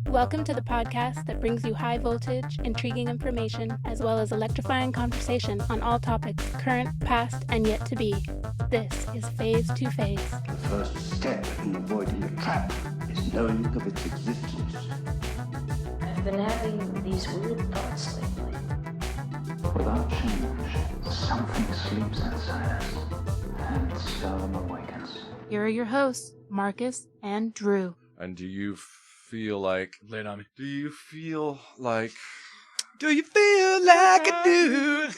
Welcome to the podcast that brings you high voltage, intriguing information, as well as electrifying conversation on all topics, current, past, and yet to be. This is Phase to Phase. The first step in avoiding a trap is knowing of its existence. I've been having these weird thoughts lately. Without change, something sleeps inside us, and seldom awakens. Here are your hosts, Markus and Drew. And do you feel like... Lay it on me. Do you feel like a dude?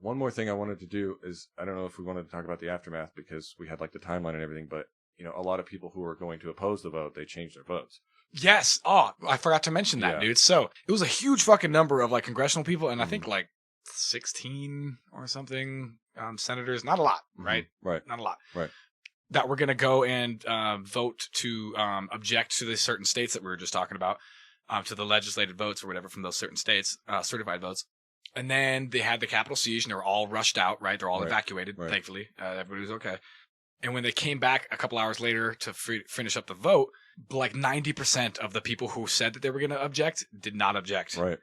One more thing I wanted to do is, I don't know if we wanted to talk about the aftermath because we had like the timeline and everything, but you know, a lot of people who were going to oppose the vote, they changed their votes. Yes. Oh, I forgot to mention that, dude. So it was a huge fucking number of like congressional people, and I think like 16 or something senators. Not a lot, right? Right. Not a lot. Right. That were going to go and vote to object to the certain states that we were just talking about, to the legislated votes or whatever from those certain states, certified votes. And then they had the Capitol siege, and they were all rushed out, right? They're all evacuated, thankfully. Everybody was okay. And when they came back a couple hours later to finish up the vote, like 90% of the people who said that they were going to object did not object. Right.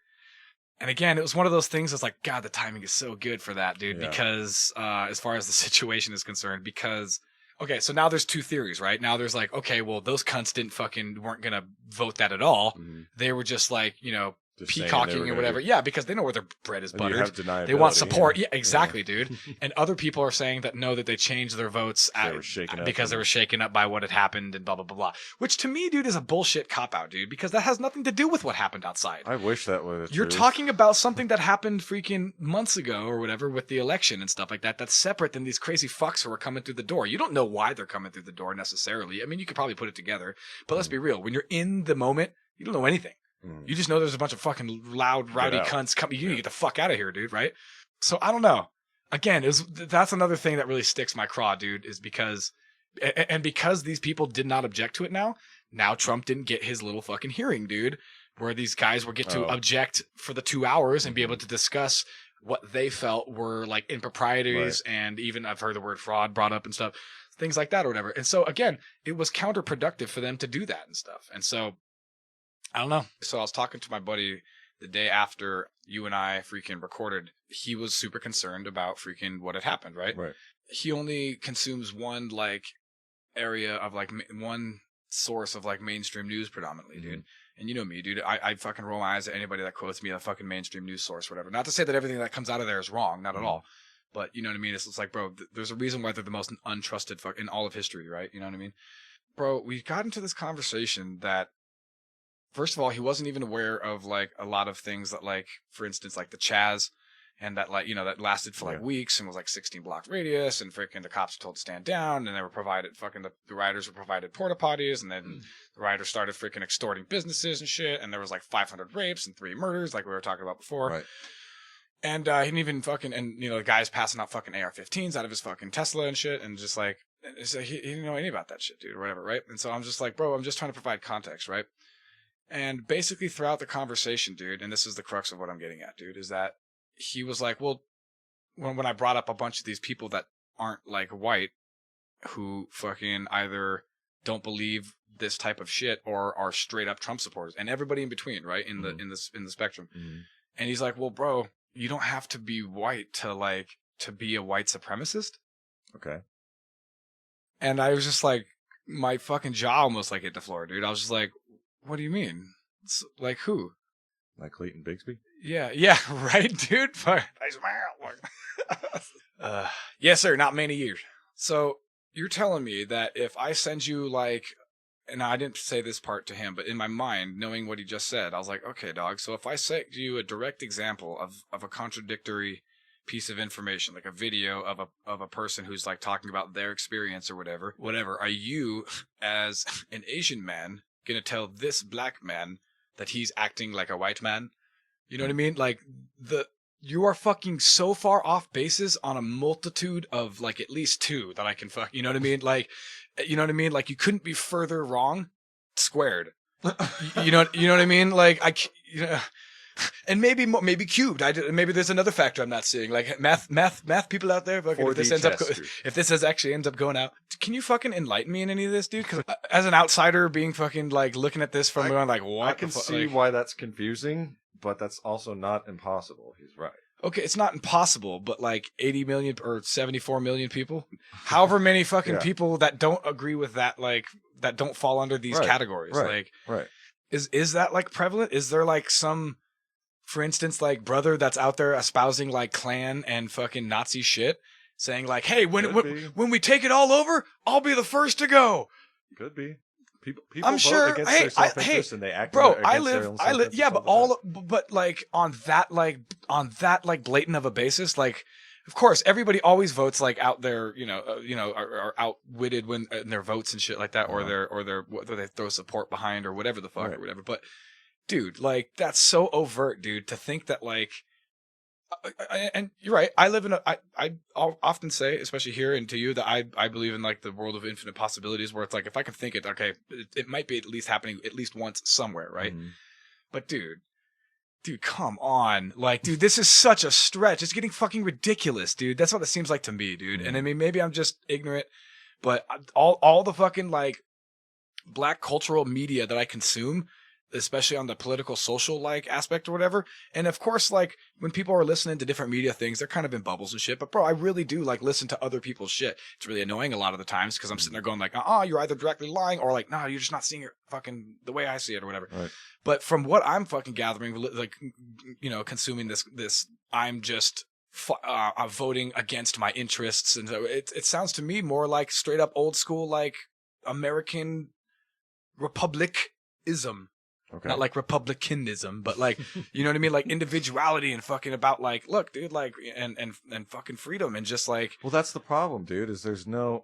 And again, it was one of those things that's like, God, the timing is so good for that, dude, because as far as the situation is concerned, because... Okay, so now there's two theories, right? Now there's like, okay, well, those cunts weren't going to vote that at all. Mm-hmm. They were just like, you know, just peacocking or whatever. Yeah, because they know where their bread is buttered. They want support. Yeah, exactly, dude. And other people are saying that no, that they changed their votes because they were shaken up by what had happened and blah, blah, blah, blah. Which to me, dude, is a bullshit cop-out, dude, because that has nothing to do with what happened outside. I wish that was You're talking about something that happened freaking months ago or whatever with the election and stuff like that. That's separate than these crazy fucks who are coming through the door. You don't know why they're coming through the door necessarily. I mean, you could probably put it together, but let's be real. When you're in the moment, you don't know anything. You just know there's a bunch of fucking loud, rowdy cunts coming. You need to get the fuck out of here, dude, right? So I don't know. Again, that's another thing that really sticks my craw, dude, is because these people did not object to it now Trump didn't get his little fucking hearing, dude, where these guys will get to object for the 2 hours and be able to discuss what they felt were like improprieties, and even I've heard the word fraud brought up and stuff, things like that or whatever. And so again, it was counterproductive for them to do that and stuff. And so I don't know. So I was talking to my buddy the day after you and I freaking recorded. He was super concerned about freaking what had happened, right? Right. He only consumes one like area of like one source of like mainstream news predominantly, dude. And you know me, dude. I fucking roll my eyes at anybody that quotes me a fucking mainstream news source, whatever. Not to say that everything that comes out of there is wrong, not at all. But you know what I mean? It's like, bro, there's a reason why they're the most untrusted fuck in all of history, right? You know what I mean? Bro, we got into this conversation that, first of all, he wasn't even aware of like a lot of things that, like, for instance, like the Chaz, and that, like, you know, that lasted for like weeks and was like 16 block radius, and freaking the cops were told to stand down, and they were provided fucking the rioters were provided porta potties, and then the rioters started freaking extorting businesses and shit, and there was like 500 rapes and 3 murders, like we were talking about before. Right. And he didn't even fucking, and you know, the guy's passing out fucking AR-15s out of his fucking Tesla and shit, and just like, he didn't know any about that shit, dude, or whatever, right? And so I'm just like, bro, I'm just trying to provide context, right? And basically throughout the conversation, dude, and this is the crux of what I'm getting at, dude, is that he was like, well, when I brought up a bunch of these people that aren't like white, who fucking either don't believe this type of shit or are straight up Trump supporters, and everybody in between, right, in the spectrum. And he's like, well, bro, you don't have to be white to be a white supremacist. Okay. And I was just like, my fucking jaw almost like hit the floor, dude. I was just like, what do you mean? Like who? Like Clayton Bigsby? Yeah, right, dude? Yes, sir, not many years. So you're telling me that if I send you like, and I didn't say this part to him, but in my mind, knowing what he just said, I was like, okay, dog, so if I sent you a direct example of a contradictory piece of information, like a video of a person who's like talking about their experience or whatever, are you, as an Asian man, gonna tell this black man that he's acting like a white man? You know what I mean? Like, you are fucking so far off basis on a multitude of like at least 2 that I can fuck. You know what I mean? Like, you know what I mean? Like, you couldn't be further wrong squared. You know what I mean? Like, And maybe cubed. Maybe there's another factor I'm not seeing. Like math people out there. Fucking, if this actually ends up going out, can you fucking enlighten me in any of this, dude? Because as an outsider, being fucking like looking at this from going like, what? I can see why that's confusing, but that's also not impossible. He's right. Okay, it's not impossible, but like 80 million or 74 million people, however many fucking people that don't agree with that, like that don't fall under these categories, like is that like prevalent? Is there like some, for instance, like brother that's out there espousing like Klan and fucking Nazi shit, saying like, hey, when we take it all over, I'll be the first to go. Could be. People I'm vote sure. against their self-interest and they act. Bro, against their own self-interest. Yeah, but like on that blatant of a basis, like of course everybody always votes like out there, are outwitted when in their votes and shit like that, or whether they throw support behind or whatever the fuck or whatever. But dude, like that's so overt, dude. To think that like. And you're right. I live in I'll often say, especially here and to you, that I believe in like the world of infinite possibilities, where it's like if I can think it, okay, it might be at least happening at least once somewhere, right? Mm-hmm. But dude, come on, like, dude, this is such a stretch. It's getting fucking ridiculous, dude. That's what it seems like to me, dude. Mm-hmm. And I mean, maybe I'm just ignorant, but all the fucking like black cultural media that I consume, especially on the political social like aspect or whatever. And of course, like when people are listening to different media things, they're kind of in bubbles and shit. But bro, I really do like listen to other people's shit. It's really annoying a lot of the times because I'm sitting there going like, you're either directly lying or like, no, you're just not seeing it fucking the way I see it or whatever. Right. But from what I'm fucking gathering, like, consuming this, I'm just voting against my interests. And so it sounds to me more like straight up old school, like American republicism. Okay. Not like republicanism, but like, you know what I mean? Like individuality and fucking about like, look, dude, like, and fucking freedom and just like. Well, that's the problem, dude, is there's not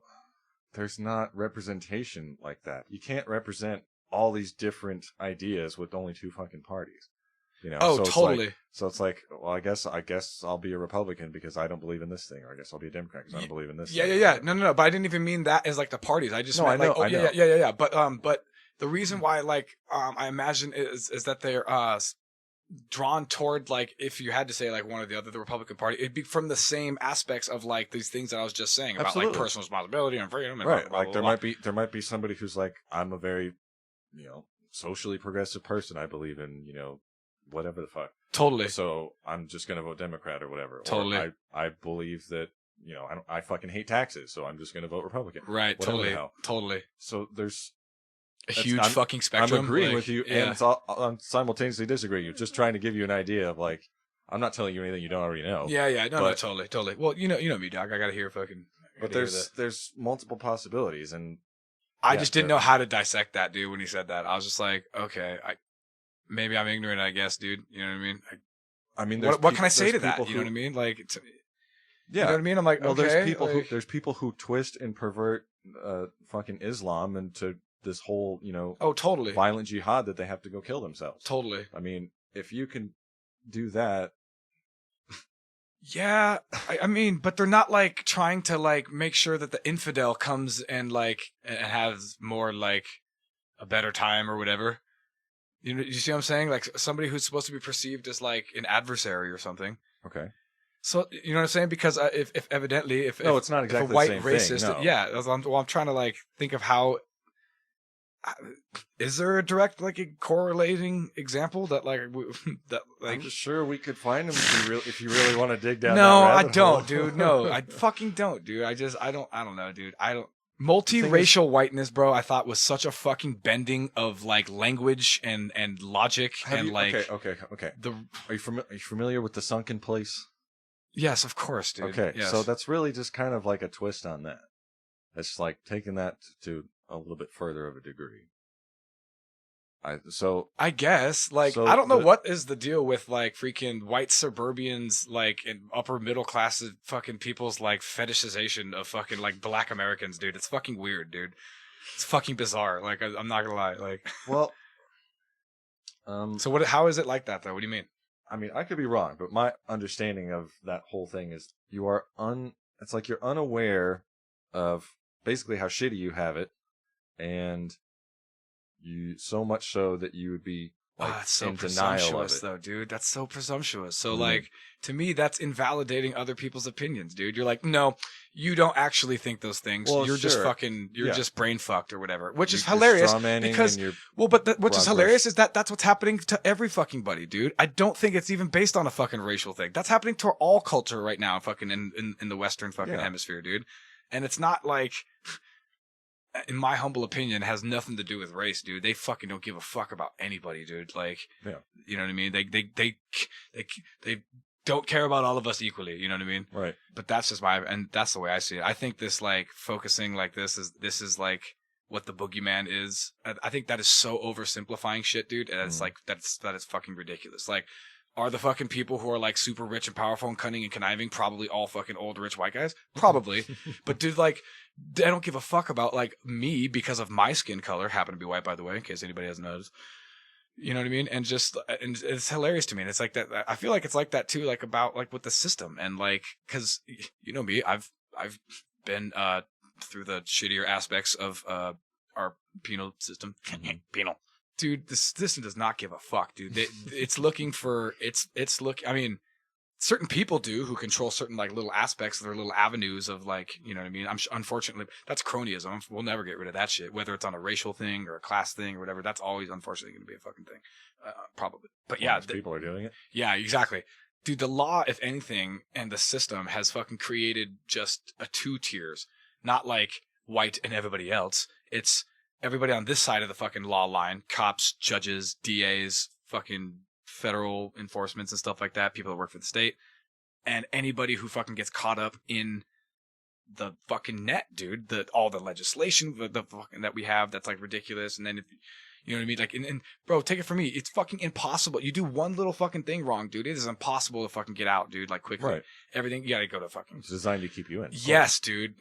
representation like that. You can't represent all these different ideas with only two fucking parties. Oh, so totally. It's like, well, I guess I'll be a Republican because I don't believe in this thing, or I guess I'll be a Democrat because I don't believe in this thing. Yeah. No. But I didn't even mean that as like the parties. I just meant like, yeah. But the reason why, like, I imagine is that they're drawn toward, like, if you had to say like one or the other, the Republican Party, it'd be from the same aspects of like these things that I was just saying about like personal responsibility and freedom. And right. blah, blah, like blah, there might be somebody who's like, I'm a very, socially progressive person. I believe in, whatever the fuck. Totally. So I'm just gonna vote Democrat or whatever. Totally. Or I believe that I fucking hate taxes, so I'm just gonna vote Republican. Right. Totally. So there's a huge fucking spectrum. I'm agreeing with you, and I'm simultaneously disagreeing. You're just trying to give you an idea of like, I'm not telling you anything you don't already know. Yeah. No, totally. Well, you know me, Doc. I gotta hear fucking. But there's multiple possibilities, and I just didn't know how to dissect that, dude. When he said that, I was just like, okay, maybe I'm ignorant, I guess, dude. You know what I mean? What can I say to that? You know what I mean? Like, you know what I mean? I'm like, okay. There's people who twist and pervert fucking Islam into this whole, totally violent jihad that they have to go kill themselves. Totally. I mean, if you can do that. Yeah, I mean, but they're not like trying to like make sure that the infidel comes and like and has more like a better time or whatever. You see what I'm saying? Like somebody who's supposed to be perceived as like an adversary or something. Okay. So you know what I'm saying? Because if evidently it's not exactly if a white the same racist, thing, no. Yeah, I'm trying to like think of how. Is there a direct like a correlating example that like I'm just sure we could find them if you really want to dig down. No, that I don't, hole. Dude. No, I fucking don't, dude. I don't know, dude. Multiracial whiteness, bro, I thought was such a fucking bending of like language and logic like. Okay. Are you familiar with the sunken place? Yes, of course, dude. Okay, yes. So that's really just kind of like a twist on that. It's like taking that to a little bit further of a degree. I guess, like, I don't know what is the deal with like freaking white suburbians, like in upper middle class fucking people's like fetishization of fucking like black Americans, dude. It's fucking weird, dude. It's fucking bizarre. Like, I'm not gonna lie. Like, well, so how is it like that though? What do you mean? I mean, I could be wrong, but my understanding of that whole thing is it's like you're unaware of basically how shitty you have it, and you so much so that you would be like That's so in denial of presumptuous, it. though, dude. That's so presumptuous. So, Mhm. like, to me, that's invalidating other people's opinions, dude. You're like, no, you don't actually think those things. Well, You're just sure. fucking, you're Yeah. just brain fucked or whatever, which is You're hilarious strawmanning because, and you're well, but which is broad hilarious brush. is that's what's happening to every fucking buddy, dude. I don't think it's even based on a fucking racial thing. That's happening to all culture right now, fucking in the Western fucking Yeah. hemisphere, dude. And it's not like, in my humble opinion, has nothing to do with race, dude. They fucking don't give a fuck about anybody, dude. Like, Yeah. you know what I mean? They don't care about all of us equally. You know what I mean? right. But that's just and that's the way I see it. I think this, like, focusing like this is like what the boogeyman is. I think that is so oversimplifying shit, dude. And it's like, that is fucking ridiculous. Like, are the fucking people who are like super rich and powerful and cunning and conniving probably all fucking old rich white guys? Probably. But dude, like, I don't give a fuck about like me because of my skin color. Happen to be white, by the way, in case anybody hasn't noticed. You know what I mean? And it's hilarious to me. And it's like that. I feel like it's like that too, like about like with the system and like, cause you know me, I've been through the shittier aspects of our penal system. Penal. Dude, the system does not give a fuck, dude. It's looking for I mean, certain people do who control certain like little aspects of their little avenues of like, you know what I mean? Unfortunately, that's cronyism. We'll never get rid of that shit, whether it's on a racial thing or a class thing or whatever. That's always unfortunately going to be a fucking thing, probably. But yeah, People are doing it. yeah, exactly. Dude, the law, if anything, and the system has fucking created just a 2 tiers, not like white and everybody else. It's everybody on this side of the fucking law line, cops, judges, DAs, fucking federal enforcements and stuff like that, people that work for the state, and anybody who fucking gets caught up in the fucking net, dude, all the legislation the fucking that we have that's like ridiculous. And then if you know what I mean? Like, and bro, take it from me. It's fucking impossible. You do one little fucking thing wrong, dude. It is impossible to fucking get out, dude. Like, quickly. Right. Everything, you gotta go to fucking. It's designed to keep you in. Yes, dude.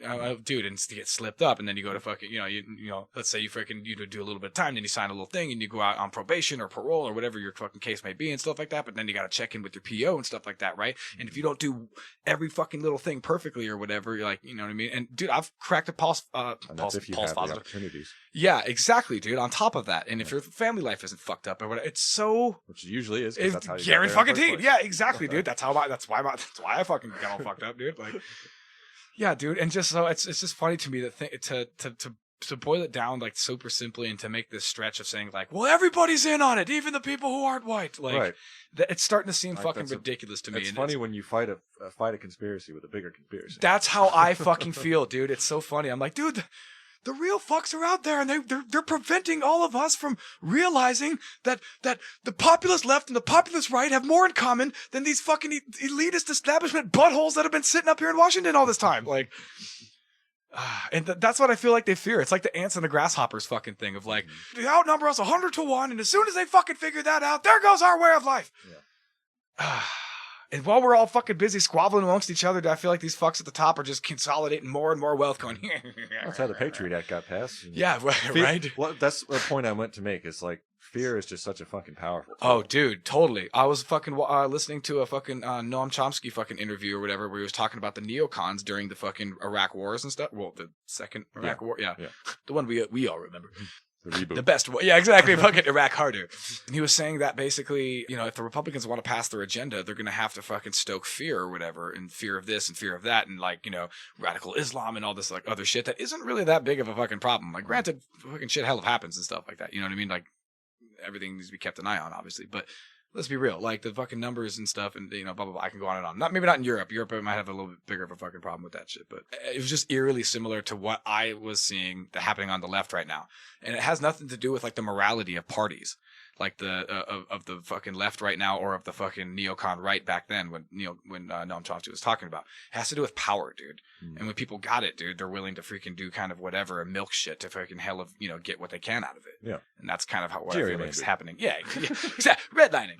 Dude, and to get slipped up, and then you go to fucking, you know, let's say you freaking, you do a little bit of time, then you sign a little thing, and you go out on probation or parole or whatever your fucking case may be and stuff like that. But then you gotta check in with your PO and stuff like that, right? And if you don't do every fucking little thing perfectly or whatever, you're like, you know what I mean? And dude, I've cracked a pulse And that's if you have the positive. opportunities. Yeah, exactly, dude. On top of that, and if your family life isn't fucked up or whatever, it's so. Which it usually is. 'Cause It's that's how you Garen got there in fucking the first team. place. Yeah, exactly, dude. That's why I fucking got all fucked up, dude. Like, yeah, dude. And just so it's just funny to me that to boil it down like super simply and to make this stretch of saying like, well, everybody's in on it, even the people who aren't white. Like, Right. It's starting to seem Like, fucking that's a- ridiculous to me. It's And funny when you fight a conspiracy with a bigger conspiracy. that's how I fucking feel, dude. It's so funny. I'm like, dude, the real fucks are out there, and they're preventing all of us from realizing that the populist left and the populist right have more in common than these fucking elitist establishment buttholes that have been sitting up here in Washington all this time. Like, and that's what I feel like they fear. It's like the ants and the grasshoppers fucking thing of like, they outnumber us 100-1, and as soon as they fucking figure that out, there goes our way of life. Yeah. And while we're all fucking busy squabbling amongst each other, I feel like these fucks at the top are just consolidating more and more wealth going, That's how the Patriot Act got passed. yeah, right? Well, that's the point I meant to make. Is like fear is just such a fucking powerful tool. Oh, dude, totally. I was fucking listening to a fucking Noam Chomsky fucking interview or whatever where he was talking about the neocons during the fucking Iraq wars and stuff. Well, the second Iraq war. Yeah. The one we all remember. The reboot. The best one. Yeah, exactly. Fucking Iraq harder. And he was saying that basically, you know, if the Republicans want to pass their agenda, they're going to have to fucking stoke fear or whatever, and fear of this and fear of that, and like, you know, radical Islam and all this like other shit that isn't really that big of a fucking problem. Like, granted, fucking shit hell happens and stuff like that. You know what I mean? Like, everything needs to be kept an eye on, obviously. But let's be real. Like, the fucking numbers and stuff and, you know, blah, blah, blah. I can go on and on. Maybe not in Europe. Europe might have a little bit bigger of a fucking problem with that shit. But it was just eerily similar to what I was seeing happening on the left right now. And it has nothing to do with, like, the morality of parties. Like, of the fucking left right now or of the fucking neocon right back then when Noam Chomsky was talking about. It has to do with power, dude. And when people got it, dude, they're willing to freaking do kind of whatever and milk shit to fucking hell of, you know, get what they can out of it. Yeah. And that's kind of what I feel like is Gerrymandering. happening. Yeah, exactly. Redlining.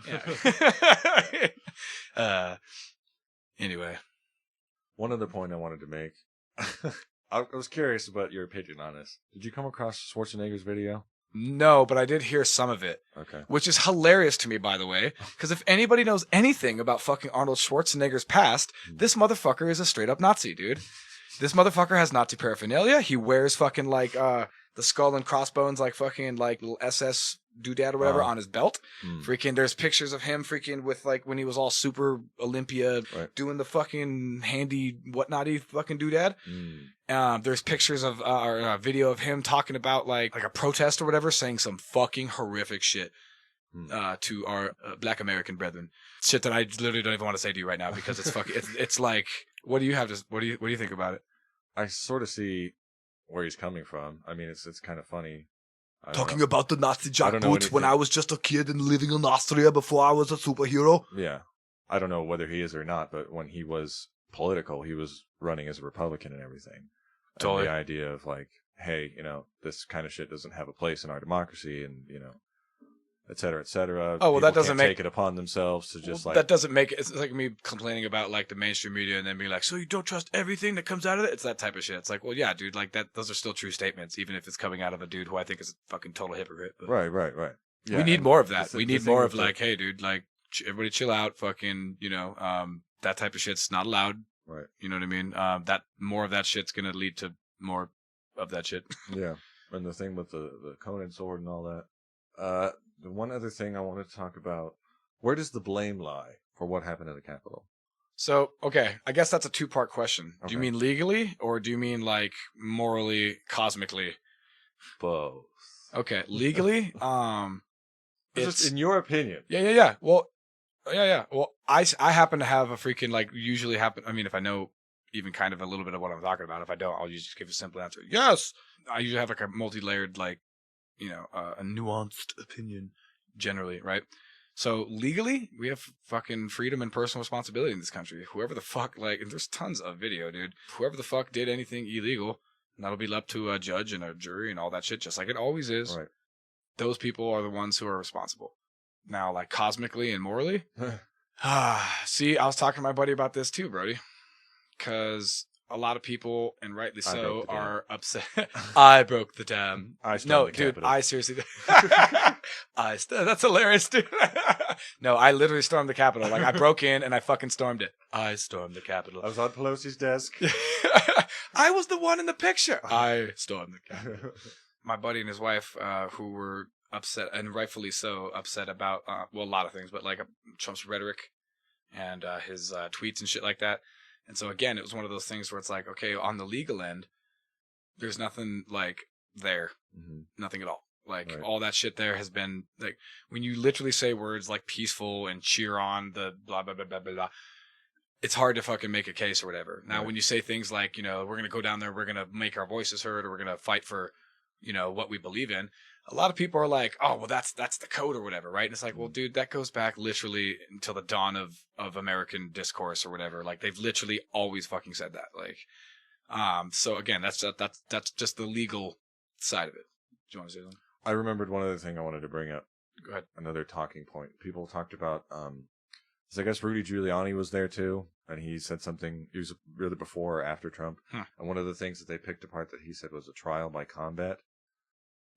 Yeah. Anyway. One other point I wanted to make. I was curious about your opinion on this. Did you come across Schwarzenegger's video? No, but I did hear some of it. Okay. Which is hilarious to me, by the way. Because if anybody knows anything about fucking Arnold Schwarzenegger's past, this motherfucker is a straight up Nazi, dude. This motherfucker has Nazi paraphernalia. He wears fucking like the skull and crossbones, like fucking like little SS doodad or whatever on his belt. Mm. Freaking, there's pictures of him freaking with like when he was all super Olympia doing the fucking handy whatnot-y fucking doodad. There's pictures of or a video of him talking about like a protest or whatever, saying some fucking horrific shit to our Black American brethren. Shit that I literally don't even want to say to you right now because it's fucking. It's like, what do you have to? What do you think about it? I sort of see where he's coming from. I mean, it's kind of funny. Talking about the Nazi don't know jackboots when I was just a kid and living in Austria before I was a superhero. Yeah. I don't know whether he is or not, but when he was political, he was running as a Republican and everything. Totally. And the idea of like, hey, you know, this kind of shit doesn't have a place in our democracy and, you know, et cetera, et cetera. Oh, well, that doesn't take it upon themselves to just like... That doesn't make it... It's like me complaining about like the mainstream media and then being like, so you don't trust everything that comes out of it? It's that type of shit. It's like, well, yeah, dude, like that. Those are still true statements, even if it's coming out of a dude who I think is a fucking total hypocrite. But Right. Yeah, we need more of that. The We need more of like, hey, dude, like everybody chill out, fucking, you know, that type of shit's not allowed. Right. You know what I mean? That more of that shit's gonna lead to more of that shit. Yeah. And the thing with the Conan sword and all that. The one other thing I wanted to talk about, where does the blame lie for what happened at the Capitol? So, okay, I guess that's a two-part question. Okay. Do you mean legally or do you mean like morally, cosmically? Both. Okay, legally, Just in your opinion. Yeah. Well, yeah. Well, I happen to have a freaking like usually happen. I mean, if I know even kind of a little bit of what I'm talking about, if I don't, I'll usually just give a simple answer. Yes, I usually have like a multi-layered, like, you know, a nuanced opinion generally, right? So legally, we have fucking freedom and personal responsibility in this country. Whoever the fuck, like, and there's tons of video, dude. Whoever the fuck did anything illegal, that'll be up to a judge and a jury and all that shit, just like it always is. Right. Those people are the ones who are responsible. Now, like, cosmically and morally, see, I was talking to my buddy about this too, Brody, because a lot lot and rightly so, are upset. I broke the dam. No, dude, I seriously. That's hilarious, dude. No, I literally stormed the Capitol. Like, I broke in and I fucking stormed it. I stormed the Capitol. I was on Pelosi's desk. I was the one in the picture. I stormed the Capitol. My buddy and his wife, who were upset, and rightfully so, upset about, well, a lot of things, but like Trump's rhetoric and his tweets and shit like that. And so, again, it was one of those things where it's like, okay, on the legal end, there's nothing, like, there. Mm-hmm. Nothing at all. Like, all that shit there has been, like, when you literally say words like peaceful and cheer on the blah, blah, blah, blah, blah, blah, it's hard to fucking make a case or whatever. Now, when you say things like, you know, we're going to go down there, we're going to make our voices heard, or we're going to fight for, you know, what we believe in, a lot of people are like, oh, well, that's the code or whatever, right? And it's like, well, dude, that goes back literally until the dawn of American discourse or whatever. Like, they've literally always fucking said that. Like, so again, that's just the legal side of it. Do you want to say something? I remembered one other thing I wanted to bring up. Go ahead. Another talking point. People talked about, so I guess Rudy Giuliani was there too, and he said something, he was really before or after Trump. And one of the things that they picked apart that he said was a trial by combat.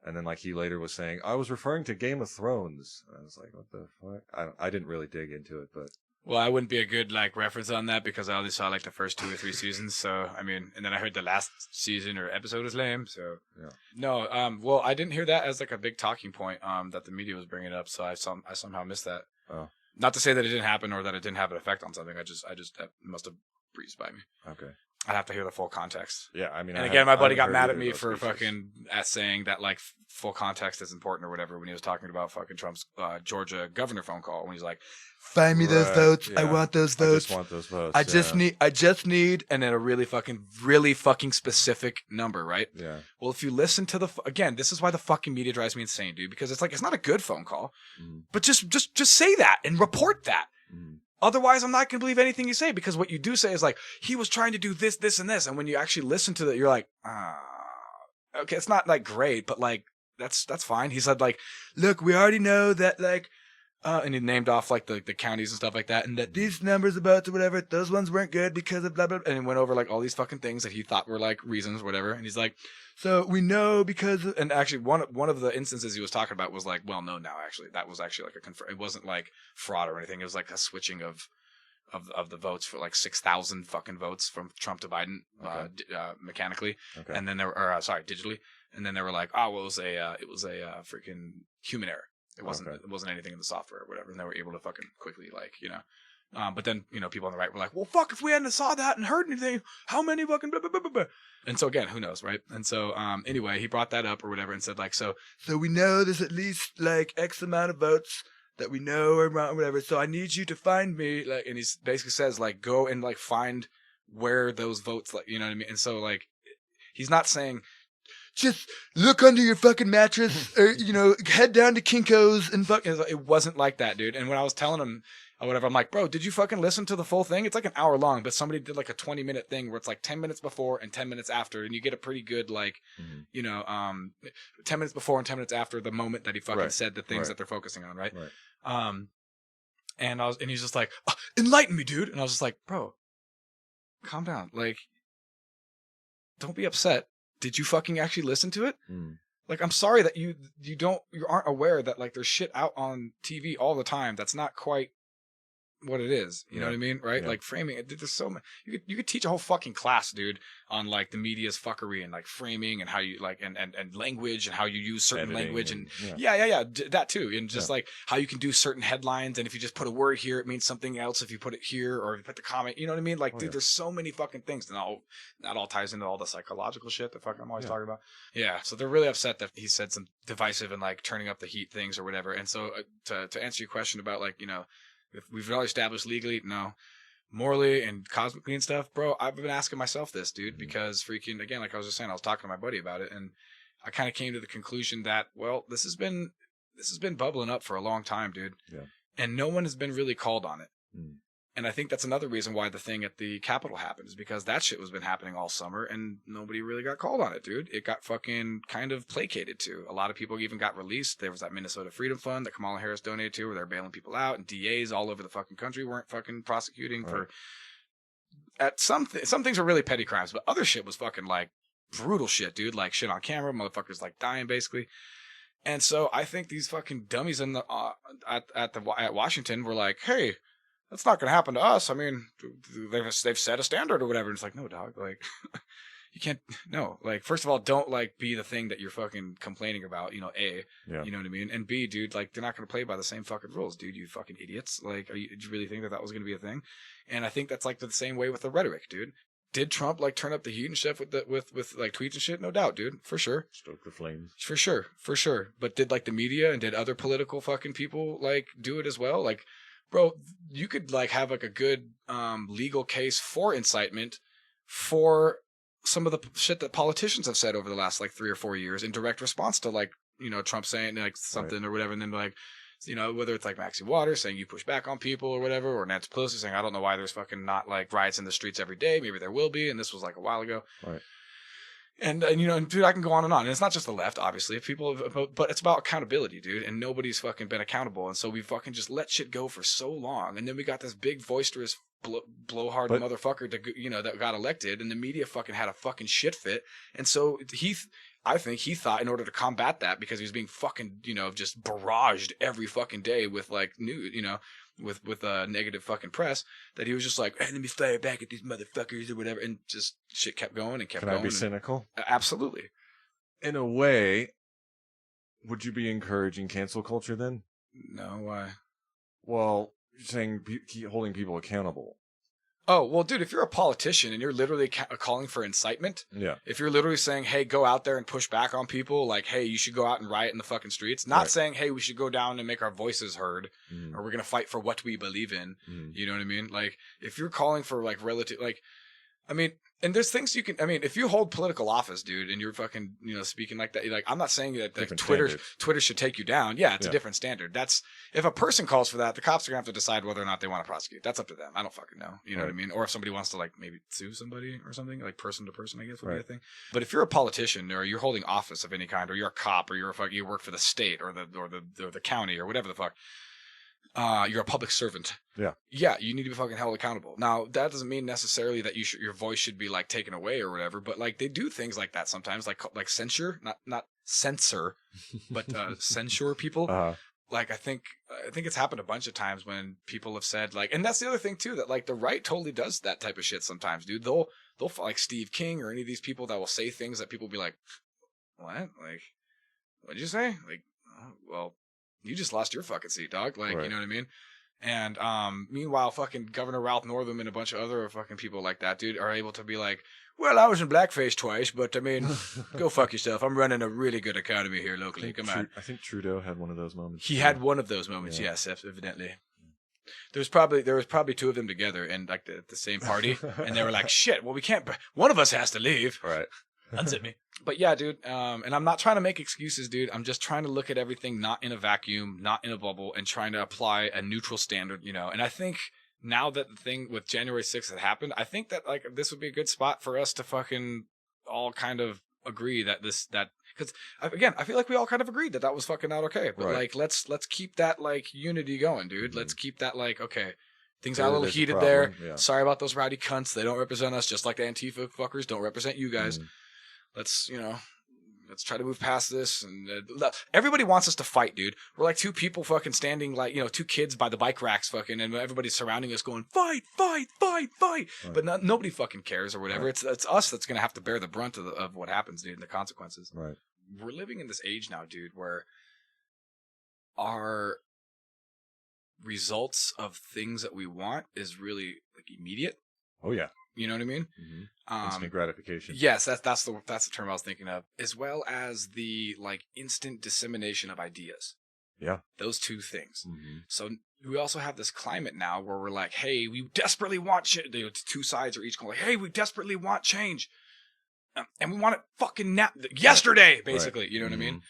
And then, like, he later was saying, I was referring to Game of Thrones. And I was like, what the fuck? I didn't really dig into it, but... Well, I wouldn't be a good, like, reference on that because I only saw, like, the first 2 or 3 seasons. So, I mean, and then I heard the last season or episode was lame, so... Yeah. No, well, I didn't hear that as, like, a big talking point that the media was bringing up, so I somehow missed that. Oh. Not to say that it didn't happen or that it didn't have an effect on something. I just that must have breezed by me. Okay. I'd have to hear the full context. Yeah, I mean... And again, my buddy got mad at me for fucking saying that, like, full context is important or whatever when he was talking about fucking Trump's Georgia governor phone call when he's like, find me those votes. Yeah. I want those votes. I just want those votes. I just need, and then a really fucking specific number, right? Yeah. Well, if you listen to again, this is why the fucking media drives me insane, dude, because it's like, it's not a good phone call, but just say that and report that. Otherwise, I'm not going to believe anything you say, because what you do say is like, he was trying to do this, this, and this. And when you actually listen to it, you're like, okay, it's not like great, but like, that's fine. He said like, look, we already know that like, and he named off like the counties and stuff like that. And that these numbers about or whatever, those ones weren't good because of blah, blah, blah. And he went over like all these fucking things that he thought were like reasons, whatever. And he's like, so we know because of, and actually one of the instances he was talking about was like, well known now, actually. That was actually like it wasn't like fraud or anything. It was like a switching of the votes for like 6,000 fucking votes from Trump to Biden, mechanically. Okay. And then digitally. And then they were like, oh, well, it was a freaking human error. It wasn't anything in the software or whatever, and they were able to fucking quickly, like, you know. But then, you know, people on the right were like, well, fuck, if we hadn't saw that and heard anything, how many fucking blah, blah, blah, blah, blah. And so, again, who knows, right? And so, anyway, he brought that up or whatever and said, like, so we know there's at least, like, X amount of votes that we know are wrong or whatever, so I need you to find me, like, and he basically says, like, go and, like, find where those votes, like, you know what I mean? And so, like, he's not saying, just look under your fucking mattress or, you know, head down to Kinko's and fucking, it wasn't like that, dude. And when I was telling him, or whatever, I'm like, bro, did you fucking listen to the full thing? It's like an hour long, but somebody did like a 20-minute thing where it's like 10 minutes before and 10 minutes after, and you get a pretty good, like, you know, 10 minutes before and 10 minutes after the moment that he fucking said the things that they're focusing on, right? And he's just like, oh, enlighten me, dude. And I was just like, bro, calm down. Like, don't be upset. Did you fucking actually listen to it? Like, I'm sorry that you aren't aware that, like, there's shit out on TV all the time that's not quite what it is, you know what I mean, right? Like, framing it, there's so much. You could teach a whole fucking class, dude, on, like, the media's fuckery and, like, framing and how you, like, and language and how you use certain language and that too, and just like how you can do certain headlines, and if you just put a word here, it means something else if you put it here, or if you put the comment, you know what I mean? Like, dude, there's so many fucking things, and that all ties into all the psychological shit that fucking I'm always talking about. Yeah, so they're really upset that he said some divisive and, like, turning up the heat things or whatever. And so to answer your question about, like, you know, if we've already established legally, no. Morally and cosmically and stuff, bro, I've been asking myself this, dude, because freaking, again, like I was just saying, I was talking to my buddy about it, and I kind of came to the conclusion that, well, this has been bubbling up for a long time, dude. Yeah. And no one has been really called on it. And I think that's another reason why the thing at the Capitol happened, is because that shit was been happening all summer and nobody really got called on it, dude. It got fucking kind of placated to. A lot of people even got released. There was that Minnesota Freedom Fund that Kamala Harris donated to, where they're bailing people out, and DAs all over the fucking country weren't fucking prosecuting for. At some things were really petty crimes, but other shit was fucking, like, brutal shit, dude. Like, shit on camera, motherfuckers, like, dying basically. And so I think these fucking dummies in the at Washington were like, hey, that's not going to happen to us. I mean, they've set a standard or whatever. And it's like, no, dog. Like, you can't. No. Like, first of all, don't, like, be the thing that you're fucking complaining about. You know, A. Yeah. You know what I mean? And B, dude, like, they're not going to play by the same fucking rules, dude. You fucking idiots. Like, did you really think that was going to be a thing? And I think that's, like, the same way with the rhetoric, dude. Did Trump, like, turn up the heat and stuff with like tweets and shit? No doubt, dude. For sure. Stoke the flames. For sure. But did, like, the media and did other political fucking people, like, do it as well? Like, bro, you could, like, have, like, a good legal case for incitement for some of the shit that politicians have said over the last, like, 3 or 4 years in direct response to, like, you know, Trump saying, like, something or whatever, and then, like, you know, whether it's like Maxine Waters saying you push back on people or whatever, or Nancy Pelosi saying I don't know why there's fucking not, like, riots in the streets every day. Maybe there will be, and this was, like, a while ago. Right. And you know, dude, I can go on. And it's not just the left, obviously. But it's about accountability, dude. And nobody's fucking been accountable. And so we fucking just let shit go for so long. And then we got this big, boisterous, blowhard motherfucker that got elected. And the media fucking had a fucking shit fit. And so I think he thought, in order to combat that, because he was being fucking, you know, just barraged every fucking day with, like, news, you know, with negative fucking press, that he was just like, hey, let me fire back at these motherfuckers or whatever, and just shit kept going and kept going. Can I be cynical? Absolutely. In a way, would you be encouraging cancel culture then? No, why? Well, you're saying keep holding people accountable. Oh, well, dude, if you're a politician and you're literally calling for incitement, if you're literally saying, hey, go out there and push back on people, like, hey, you should go out and riot in the fucking streets, not saying, hey, we should go down and make our voices heard, or we're going to fight for what we believe in, you know what I mean? Like, if you're calling for, like, relative, like, I mean, and there's things you can, I mean, if you hold political office, dude, and you're fucking, you know, speaking like that, like, I'm not saying that, like, Twitter should take you down. Yeah, it's a different standard. That's, if a person calls for that, the cops are gonna have to decide whether or not they want to prosecute. That's up to them. I don't fucking know. You know what I mean? Or if somebody wants to, like, maybe sue somebody or something, like, person to person, I guess would be a thing. But if you're a politician, or you're holding office of any kind, or you're a cop, or you work for the state or the county or whatever the fuck, you're a public servant. Yeah, you need to be fucking held accountable. Now, that doesn't mean necessarily that your voice should be, like, taken away or whatever, but, like, they do things like that sometimes, like censure, not censor, but censure people. Like, I think it's happened a bunch of times when people have said, like, and that's the other thing too, that, like, the right totally does that type of shit sometimes, dude. They'll like Steve King or any of these people that will say things that people be like, what? Like, what'd you say? Like, oh, well, you just lost your fucking seat, dog. Like, Right. you know what I mean? And meanwhile, fucking Governor Ralph Northam and a bunch of other fucking people like that, dude, are able to be like, well, I was in blackface twice, but I mean, go fuck yourself. I'm running a really good economy here locally. Come on. I think Trudeau had one of those moments. He had one of those moments, Yeah. yes, evidently. There was probably two of them together and like the same party, and they were like, shit, well, we can't. One of us has to leave. Right. Unzip me. But yeah, dude. And I'm not trying to make excuses, dude. I'm just trying to look at everything not in a vacuum, not in a bubble, and trying to apply a neutral standard, you know. And I think now that the thing with January 6th had happened, I think that like this would be a good spot for us to fucking all kind of agree that because again, I feel like we all kind of agreed that was fucking not okay. But Right. like, let's keep that like unity going, dude. Let's keep that like okay. Things got a Clearly little there's a heated problem, there. yeah. Sorry about those rowdy cunts. They don't represent us, just like the Antifa fuckers don't represent you guys. Let's try to move past this. And everybody wants us to fight, dude. We're like two people fucking standing like, two kids by the bike racks fucking, and everybody's surrounding us going, fight, fight, fight, fight. Right. But nobody fucking cares or whatever. Right. It's us that's going to have to bear the brunt of what happens, dude, and the consequences. Right. We're living in this age now, dude, where our results of things that we want is really like immediate. Oh yeah. You know what I mean? Instant gratification. Yes, that's the term I was thinking of, as well as the like instant dissemination of ideas. Yeah. Those two things. Mm-hmm. So we also have this climate now where we're like, hey, we desperately want change. Two sides are each going like, hey, we desperately want change, and we want it fucking yesterday, basically. Right. You know what I mean?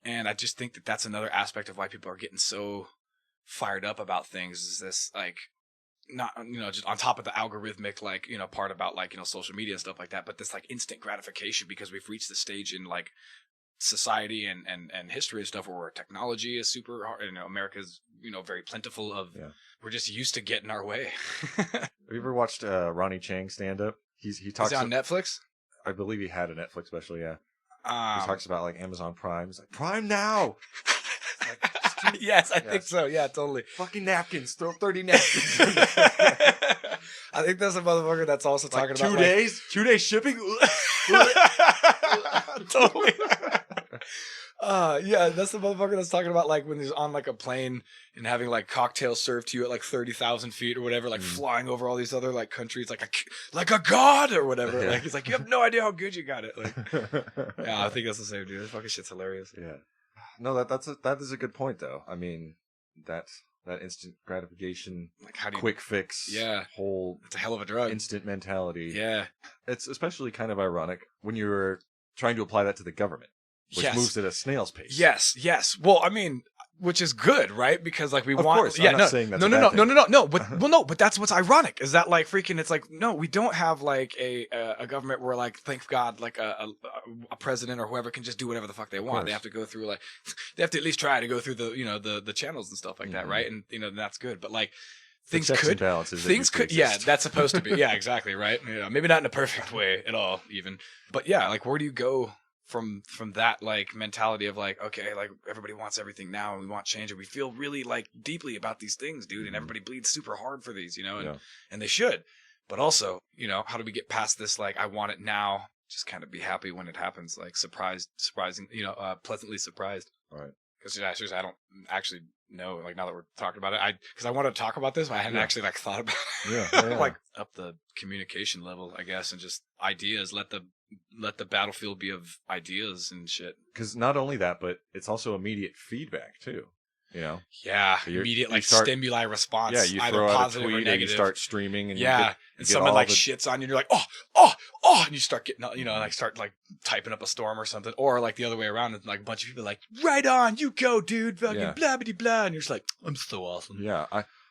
And I just think that that's another aspect of why people are getting so fired up about things. Is this like, not, just on top of the algorithmic, like, part about like, social media and stuff like that, but this like instant gratification, because we've reached the stage in like society and history and stuff where technology is super hard, America's, very plentiful of, we're just used to getting our way. Have you ever watched Ronnie Chang stand up? He talks Is it on Netflix? I believe he had a Netflix special, yeah. He Um, talks about like Amazon Prime. He's like, Prime now! yes, I think so. Yeah, totally. Fucking napkins. Throw 30 napkins. I think that's a motherfucker that's also Like talking about 2 like, days? 2 days shipping? totally. Yeah, that's the motherfucker that's talking about like when he's on like a plane and having like cocktails served to you at like 30,000 feet or whatever, like flying over all these other like countries like a god or whatever. Yeah. Like he's like, you have no idea how good you got it. Like, yeah, I think that's the same dude. This fucking shit's hilarious. Yeah. No, that is a good point though. I mean, that instant gratification, Like how do you? quick fix, Yeah. whole It's a hell of a drug. instant mentality. Yeah. It's especially kind of ironic when you're trying to apply that to the government, which Yes. moves at a snail's pace. Yes. Well, I mean, which is good, right? Because like we Of want. course, I'm yeah, not no, saying that's no, a no, bad no, thing. no. But that's what's ironic is that like freaking. It's like no, we don't have like a government where like thank God like a president or whoever can just do whatever the fuck they want. course. They have to go through like they have to at least try to go through the the channels and stuff like that, right? And that's good. But like things checks and could balances that things used to could yeah exist. that's supposed to be yeah exactly right yeah maybe not in a perfect way at all even but yeah like where do you go from that like mentality of like okay like everybody wants everything now and we want change and we feel really like deeply about these things dude and everybody bleeds super hard for these and they should but also how do we get past this like I want it now just kind of be happy when it happens like surprising pleasantly surprised Right. because seriously I don't actually know like now that we're talking about it because I wanted to talk about this but I hadn't actually like thought about it Yeah. like up the communication level I guess and just ideas let the battlefield be of ideas and shit. Because not only that, but it's also immediate feedback too. Yeah, So immediate you like start- stimuli response. Yeah, you either throw out a positive tweet or or you negative. start streaming and yeah, you and get someone all like the- shits on you, and you're like, oh, and you start getting, like start like typing up a storm or something, or like the other way around, and like a bunch of people are like, right on, you go, dude, fucking Yeah. blah blah blah, and you're just like, I'm so awesome. Yeah,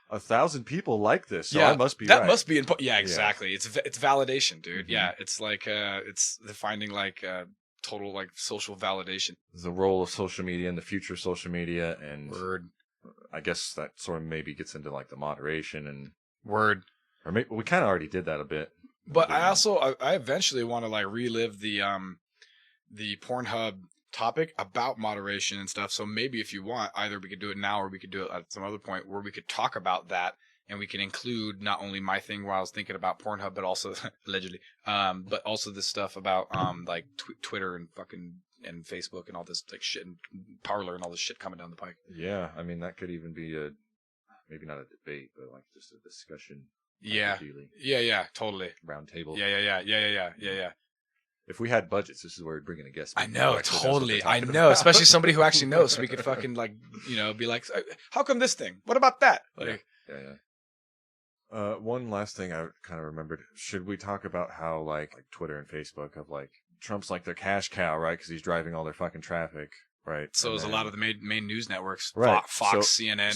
1,000 people like this, so yeah, I must be that right. must be yeah, exactly. It's validation, dude. Mhm. Yeah, it's like it's finding like total like social validation. The role of social media and the future of social media, and Word. I guess that sort of maybe gets into like the moderation and Word. or maybe we kind of already did that a bit. But I also I eventually want to like relive the Pornhub topic about moderation and stuff. So maybe if you want, either we could do it now or we could do it at some other point where we could talk about that and we can include not only my thing while I was thinking about Pornhub, but also allegedly, but also this stuff about like Twitter and fucking and Facebook and all this like shit and Parler and all this shit coming down the pike. Yeah, I mean that could even be maybe not a debate, but like just a discussion. Yeah, ideally. yeah, totally. Round table. Yeah. If we had budgets, this is where we'd bring in a guest. I know, totally. I know, about. especially somebody who actually knows, so we could fucking like, be like, how come this thing? What about that? Like, yeah. One last thing I kind of remembered. Should we talk about how like Twitter and Facebook of like Trump's like their cash cow, right? Because he's driving all their fucking traffic, right? So is a lot of the main news networks, right? Fox, CNN.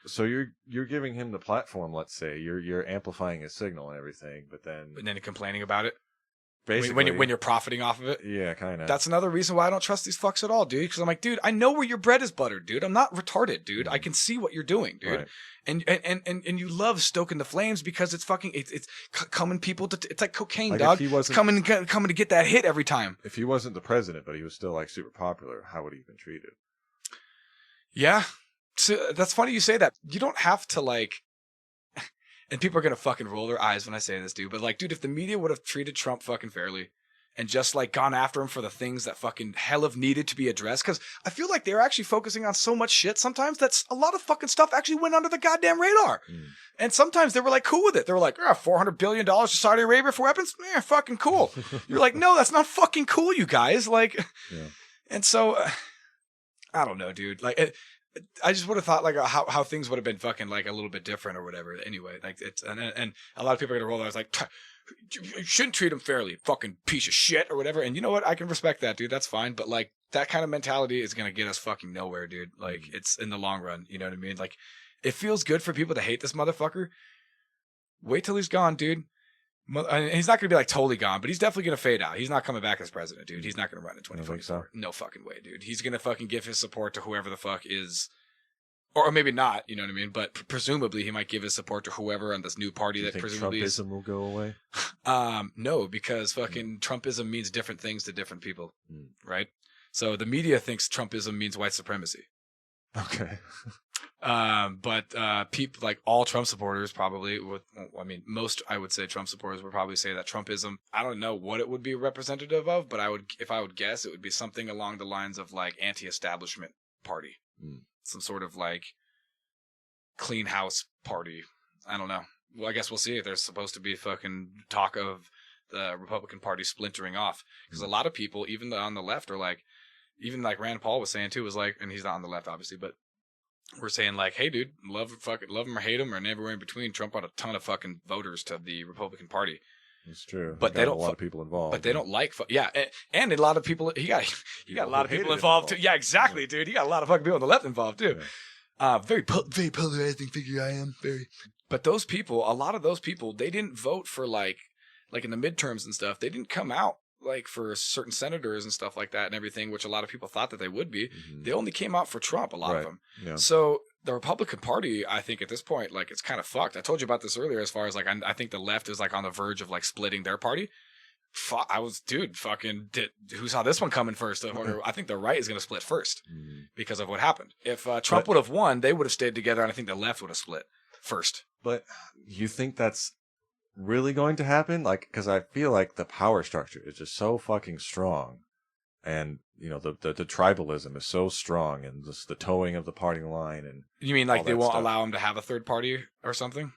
So you're giving him the platform. Let's say you're amplifying his signal and everything, but then complaining about it. Basically, when you're profiting off of it. Yeah, kind of. That's another reason why I don't trust these fucks at all, dude. Because I'm like, dude, I know where your bread is buttered, dude. I'm not retarded, dude. I can see what you're doing, dude. Right. And you love stoking the flames because it's fucking it's coming people to it's like cocaine, like dog. It's coming to get that hit every time. If he wasn't the president, but he was still like super popular, how would he have been treated? Yeah, so that's funny you say that. You don't have to like. And people are going to fucking roll their eyes when I say this, dude. But like, dude, if the media would have treated Trump fucking fairly and just like gone after him for the things that fucking hell have needed to be addressed. Because I feel like they're actually focusing on so much shit sometimes that's a lot of fucking stuff actually went under the goddamn radar. And sometimes they were like cool with it. They were like, $400 billion to Saudi Arabia for weapons? Yeah, fucking cool. You're like, no, that's not fucking cool, you guys. Like, and so, I don't know, dude. Like, I just would have thought like how things would have been fucking like a little bit different or whatever. Anyway, like it's and a lot of people are gonna roll. I was like, you shouldn't treat him fairly, fucking piece of shit or whatever. And you know what? I can respect that, dude. That's fine. But like that kind of mentality is gonna get us fucking nowhere, dude. Like it's in the long run. You know what I mean? Like it feels good for people to hate this motherfucker. Wait till he's gone, dude. And he's not going to be like totally gone, but he's definitely going to fade out. He's not coming back as president, dude. He's not going to run in 2024. So? No fucking way, dude. He's going to fucking give his support to whoever the fuck is, or maybe not, you know what I mean? But presumably he might give his support to whoever on this new party that presumably Trumpism will go away? No, because fucking Trumpism means different things to different people, right? So the media thinks Trumpism means white supremacy. Okay. But people like all Trump supporters probably most I would say Trump supporters would probably say that Trumpism, I don't know what it would be representative of, but if I would guess, it would be something along the lines of like anti-establishment party, some sort of like clean house party. I don't know. Well, I guess we'll see. There's supposed to be fucking talk of the Republican Party splintering off because a lot of people, even on the left, are like, even like Rand Paul was saying too, was like, and he's not on the left obviously, but we're saying like, hey, dude, love him or hate him or everywhere in between. Trump brought a ton of fucking voters to the Republican Party. It's true, but they don't. A lot of people involved. But they don't like. And a lot of people. He got a lot of people involved too. Yeah, exactly, dude. He got a lot of fucking people on the left involved too. Yeah. Very polarizing figure I am. Very. But those people, a lot of those people, they didn't vote for like in the midterms and stuff. They didn't come out like for certain senators and stuff like that and everything, which a lot of people thought that they would be. They only came out for Trump, a lot of them. Yeah. So the Republican Party, I think at this point, like it's kind of fucked. I told you about this earlier as far as like, I think the left is like on the verge of like splitting their party. Who saw this one coming first? I think the right is going to split first because of what happened. If Trump would have won, they would have stayed together and I think the left would have split first. But you think that's really going to happen? Like, because I feel like the power structure is just so fucking strong, and you know the tribalism is so strong, and just the towing of the party line, and you mean like they won't allow him to have a third party or something?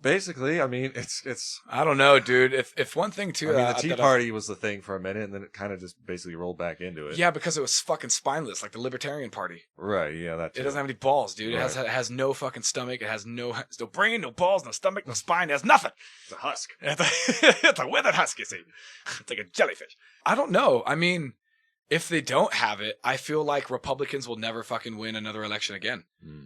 Basically, I mean, it's. I don't know, dude. If one thing too, I mean, the Tea Party was the thing for a minute, and then it kind of just basically rolled back into it. Yeah, because it was fucking spineless, like the Libertarian Party. Right. Yeah, that's. It doesn't have any balls, dude. Right. It has no fucking stomach. It has no brain, no balls, no stomach, no spine. It has nothing. It's a husk. It's a withered husk, you see. It's like a jellyfish. I don't know. I mean, if they don't have it, I feel like Republicans will never fucking win another election again.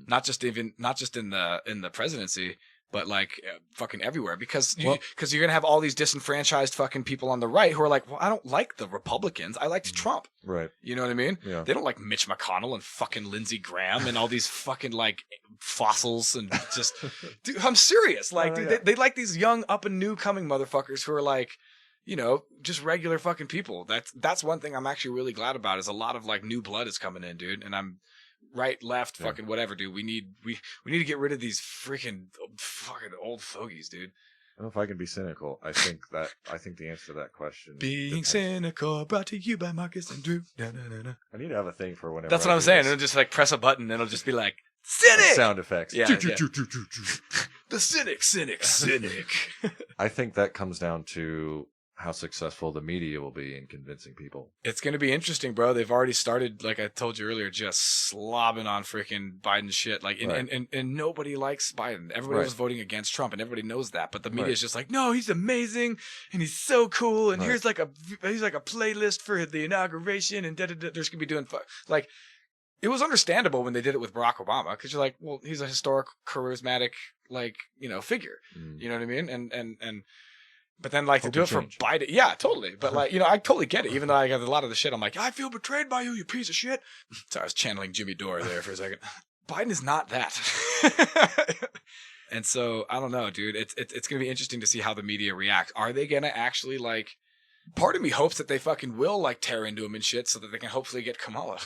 Not just in the presidency. But like fucking everywhere because you're gonna have all these disenfranchised fucking people on the right who are like, well, I don't like the Republicans. I liked Trump. Right. You know what I mean? Yeah. They don't like Mitch McConnell and fucking Lindsey Graham and all these fucking like fossils and just. Dude, I'm serious. Like, dude, they like these young up and new coming motherfuckers who are like, you know, just regular fucking people. That's one thing I'm actually really glad about is a lot of like new blood is coming in, dude, and I'm. Right, left, fucking whatever, dude. We need to get rid of these freaking fucking old fogies, dude. I don't know if I can be cynical. I think the answer to that question. Being depends. cynical, brought to you by Markus and Drew. Na, na, na, na. I need to have a thing for whenever. That's what I I'm do saying. this. It'll just like press a button and it'll just be like, Like cynic! sound effects. Yeah, Choo, yeah. choo, choo, choo, choo, choo. The cynic. I think that comes down to how successful the media will be in convincing people. It's going to be interesting, bro. They've already started, like I told you earlier, just slobbing on freaking Biden shit. Like, and nobody likes Biden. Everybody was voting against Trump, and everybody knows that. But the media is just like, no, he's amazing, and he's so cool, and here's like a playlist for the inauguration, and there's going to be doing like. It was understandable when they did it with Barack Obama, because you're like, well, he's a historic, charismatic, like, figure. You know what I mean? And but then, like, to do it for Biden, yeah, totally. But like, I totally get it. Even though I got a lot of the shit, I'm like, I feel betrayed by you, you piece of shit. Sorry, I was channeling Jimmy Dore there for a second. Biden is not that. And so I don't know, dude. It's gonna be interesting to see how the media react. Are they gonna actually like? Part of me hopes that they fucking will like tear into him and shit, so that they can hopefully get Kamala,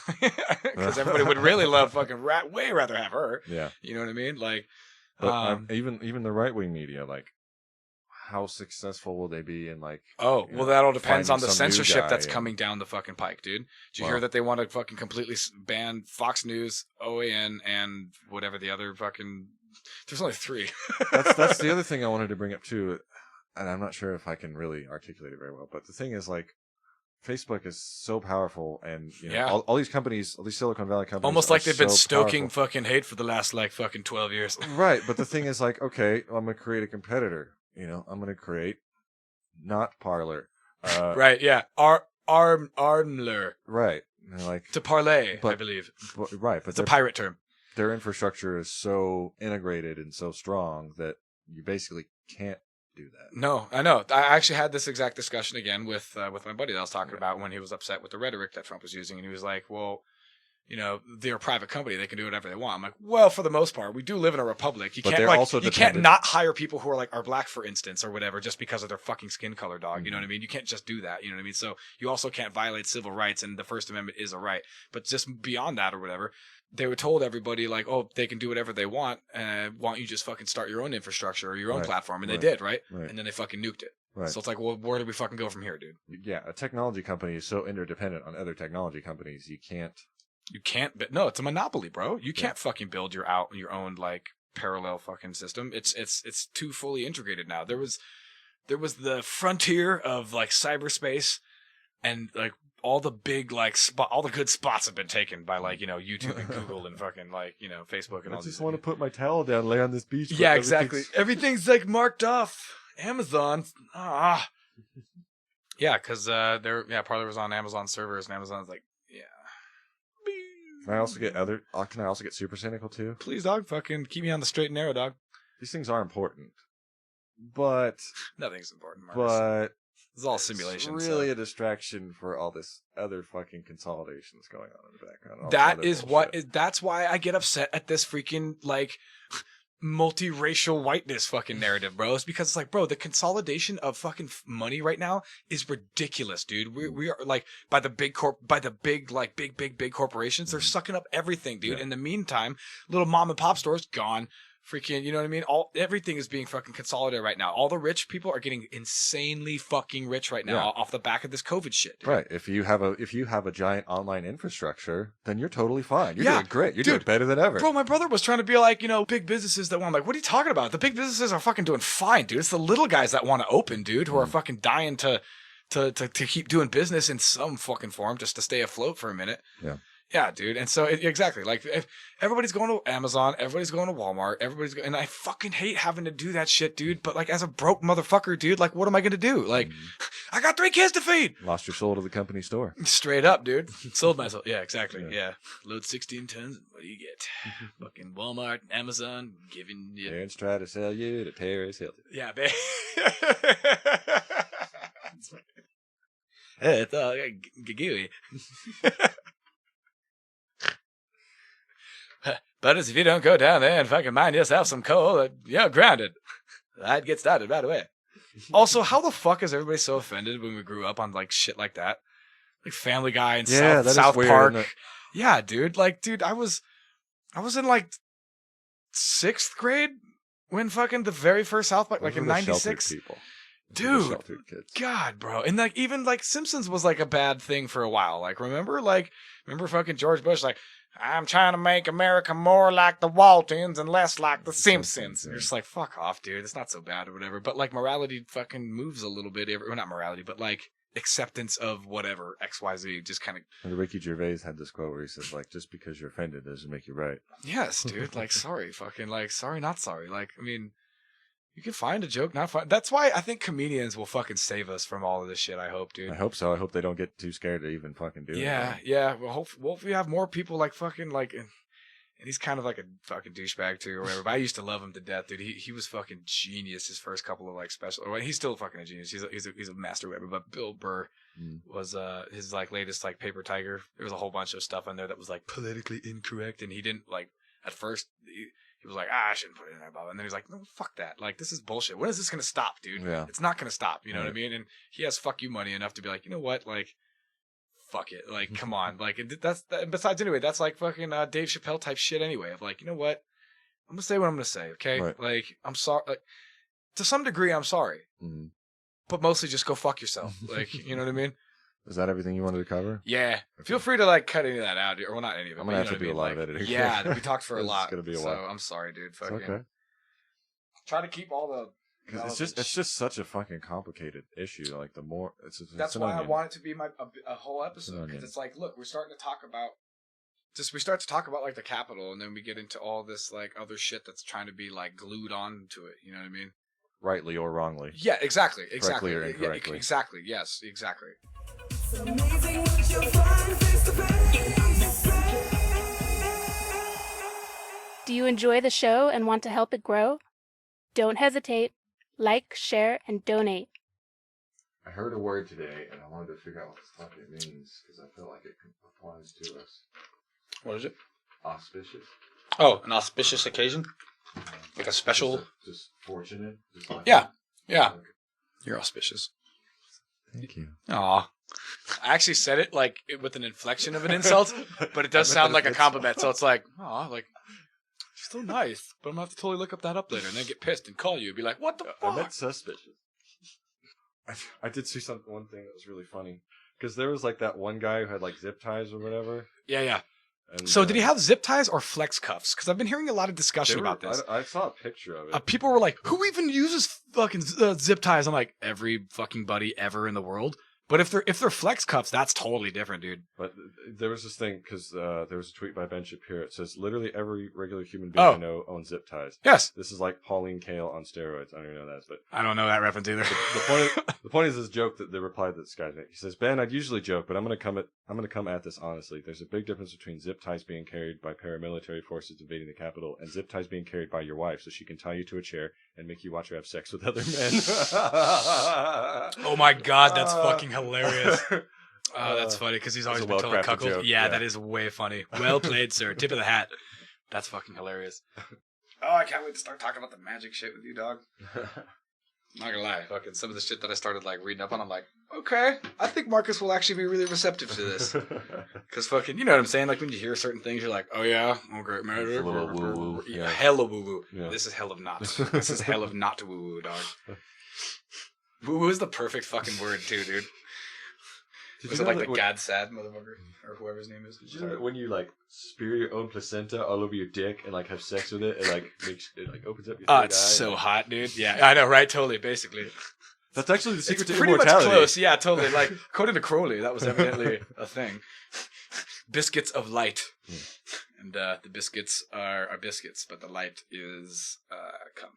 because everybody would really love fucking way rather have her. Yeah, you know what I mean. Like, but even the right wing media, like, how successful will they be in like? Oh, well, that all depends on the some new censorship guy that's coming down the fucking pike, dude. Did you hear that they want to fucking completely ban Fox News, OAN, and whatever the other fucking? There's only 3. That's the other thing I wanted to bring up too. And I'm not sure if I can really articulate it very well, but the thing is, like, Facebook is so powerful, and all these companies, all these Silicon Valley companies, almost like they've been stoking powerful. fucking hate for the last like fucking 12 years. Right, but the thing is, like, okay, I'm gonna create a competitor. I'm gonna create not Parler. Right? Yeah. Armler. Right. Like to parlay, I believe. But it's a pirate term. Their infrastructure is so integrated and so strong that you basically can't do that. No, I know. I actually had this exact discussion again with my buddy that I was talking about when he was upset with the rhetoric that Trump was using, and he was like, "Well, they're a private company; they can do whatever they want." I'm like, "Well, for the most part, we do live in a republic. You can't not hire people who are black, for instance, or whatever, just because of their fucking skin color, dog. Mm-hmm. You know what I mean? You can't just do that. You know what I mean? So you also can't violate civil rights, and the First Amendment is a right. But just beyond that, or whatever." They were told everybody like, oh, they can do whatever they want. Why don't you just fucking start your own infrastructure or your own platform? And they did, right? And then they fucking nuked it. Right. So it's like, well, where do we fucking go from here, dude? Yeah, a technology company is so interdependent on other technology companies, you can't. But no, it's a monopoly, bro. You can't fucking build your own like parallel fucking system. It's too fully integrated now. There was the frontier of like cyberspace, and like. All the big like all the good spots have been taken by like YouTube and Google and fucking like Facebook and all. I just want to put my towel down, lay on this beach. Yeah, exactly. Everything's like marked off. Amazon. Yeah, because Parler was on Amazon servers, and Amazon's like, yeah. Can I also get super cynical too? Please, dog. Fucking keep me on the straight and narrow, dog. These things are important, but nothing's important, Markus. But it's all simulation. It's really a distraction for all this other fucking consolidation that's going on in the background. That's why I get upset at this freaking like multiracial whiteness fucking narrative, bro. It's because it's like, bro, the consolidation of fucking money right now is ridiculous, dude. We are like by the big corporations, they're sucking up everything, dude. In the meantime, little mom and pop stores gone. Freaking, you know what I mean? Everything is being fucking consolidated right now. All the rich people are getting insanely fucking rich right now off the back of this COVID shit. Dude. Right. If you have a giant online infrastructure, then you're totally fine. You're doing great. You're doing better than ever. Bro, my brother was trying to be like, big businesses that want. I'm like, what are you talking about? The big businesses are fucking doing fine, dude. It's the little guys that want to open, dude, who are fucking dying to keep doing business in some fucking form just to stay afloat for a minute. Yeah. Yeah, dude. And so exactly, like if everybody's going to Amazon, everybody's going to Walmart, and I fucking hate having to do that shit, dude. But like as a broke motherfucker, dude, like what am I going to do? Like I got 3 kids to feed. Lost your soul to the company store. Straight up, dude. Sold myself. Yeah, exactly. Yeah. Load 16 tons. What do you get? Fucking Walmart, Amazon, giving you. Parents try to sell you to Terrace Hilton. Yeah, babe. It's all gooey. But if you don't go down there and fucking mine yourself some coal, you're grounded. I'd get started right away. Also, how the fuck is everybody so offended when we grew up on like shit like that? Like Family Guy and South Park. Yeah, dude. Like, dude, I was in like 6th grade When fucking the very first South Park, like in '96, people. dude, Sheltered kids. God, bro, and like even like Simpsons was like a bad thing for a while. Like remember fucking George Bush, like I'm trying to make America more like the Waltons and less like the Simpsons. And you're just like, fuck off, dude. It's not so bad or whatever. But like morality fucking moves a little bit. Well, not morality, but like acceptance of whatever XYZ just kind of. And Ricky Gervais had this quote where he says, like, just because you're offended doesn't make you right. Yes, dude. Like, sorry, fucking like, sorry, not sorry. Like, I mean. You can find a joke, not find. That's why I think comedians will fucking save us from all of this shit. I hope, dude. I hope so. I hope they don't get too scared to even fucking do it. Yeah. Well, hopefully we have more people like fucking like, and he's kind of like a fucking douchebag too, or whatever. But I used to love him to death, dude. He was fucking genius. His first couple of like special, or he's still fucking a genius. He's a master, whatever. But Bill Burr was his like latest like Paper Tiger. There was a whole bunch of stuff on there that was like politically incorrect, and he didn't like at first. He was like, I shouldn't put it in there, blah. And then he's like, no, fuck that. Like, this is bullshit. When is this going to stop, dude? Yeah. It's not going to stop. You know what I mean? And he has fuck you money enough to be like, you know what? Like, fuck it. Like, come on. Like, besides, anyway, that's like fucking Dave Chappelle type shit anyway. Of like, you know what? I'm going to say what I'm going to say, okay? Right. Like, I'm sorry. Like, to some degree, I'm sorry. Mm-hmm. But mostly just go fuck yourself. Like, you know what I mean? Is that everything you wanted to cover? Yeah. Feel free to like cut any of that out, or well, not any of it. I'm gonna have to do a lot of editing. Yeah, we talked for a lot. It's gonna be a so while. I'm sorry, dude. It's Fucking. okay. Try to keep all the. Because it's just such a fucking complicated issue. Like the more that's why I want it to be a whole episode, because onion. it's like, look, we start to talk about like the Capitol, and then we get into all this like other shit that's trying to be like glued on to it. You know what I mean? Rightly or wrongly. Yeah, exactly. Correctly or incorrectly. Yeah, exactly. Yes, exactly. Do you enjoy the show and want to help it grow? Don't hesitate. Like, share, and donate. I heard a word today, and I wanted to figure out what the fuck it means, because I feel like it applies to us. What is it? Auspicious? Oh, an auspicious occasion? Like a special... Just fortunate? Just like Yeah. Yeah. Okay. You're auspicious. Thank you. Aw. I actually said it like with an inflection of an insult, but it does sound like a compliment. So it's like, aw, like, she's so nice. But I'm going to have to totally look that up later and then get pissed and call you and be like, what the fuck? I meant suspicious. I did see one thing that was really funny. Because there was like that one guy who had like zip ties or whatever. Yeah. And, so did he have zip ties or flex cuffs? Because I've been hearing a lot of discussion about this. I saw a picture of it. People were like, who even uses fucking zip ties? I'm like, every fucking buddy ever in the world. But if they're flex cuffs, that's totally different, dude. But there was this thing, because there was a tweet by Ben Shapiro. It says, literally every regular human being I know owns zip ties. Yes. This is like Pauline Kael on steroids. I don't even know that. But I don't know that reference either. The point is this joke that the reply that this guy made. He says, Ben, I'd usually joke, but I'm going to come at this honestly. There's a big difference between zip ties being carried by paramilitary forces invading the Capitol and zip ties being carried by your wife so she can tie you to a chair and make you watch her have sex with other men. Oh my God, that's fucking hilarious. Oh, that's funny because he's always been told a cuckold. Yeah, that is way funny. Well played, sir. Tip of the hat. That's fucking hilarious. Oh, I can't wait to start talking about the magic shit with you, dog. I'm not gonna lie, fucking some of the shit that I started like reading up on, I'm like, okay, I think Markus will actually be really receptive to this. Because fucking, you know what I'm saying? Like when you hear certain things, you're like, oh yeah, okay, man. It's a little woo-woo. Yeah, hella woo-woo. Yeah. This is hell of not. This is hell of not woo-woo, dog. Woo-woo is the perfect fucking word too, dude. Was it like the God sad motherfucker or whoever his name is? Did you know that when you like spear your own placenta all over your dick and like have sex with it, it like opens up your third eye? It's so hot, dude. Yeah, I know, right? Totally, basically. That's actually the secret to pretty immortality. Much close. Yeah, totally. Like according to Crowley, that was evidently a thing. Biscuits of light, and the biscuits are biscuits, but the light is cum.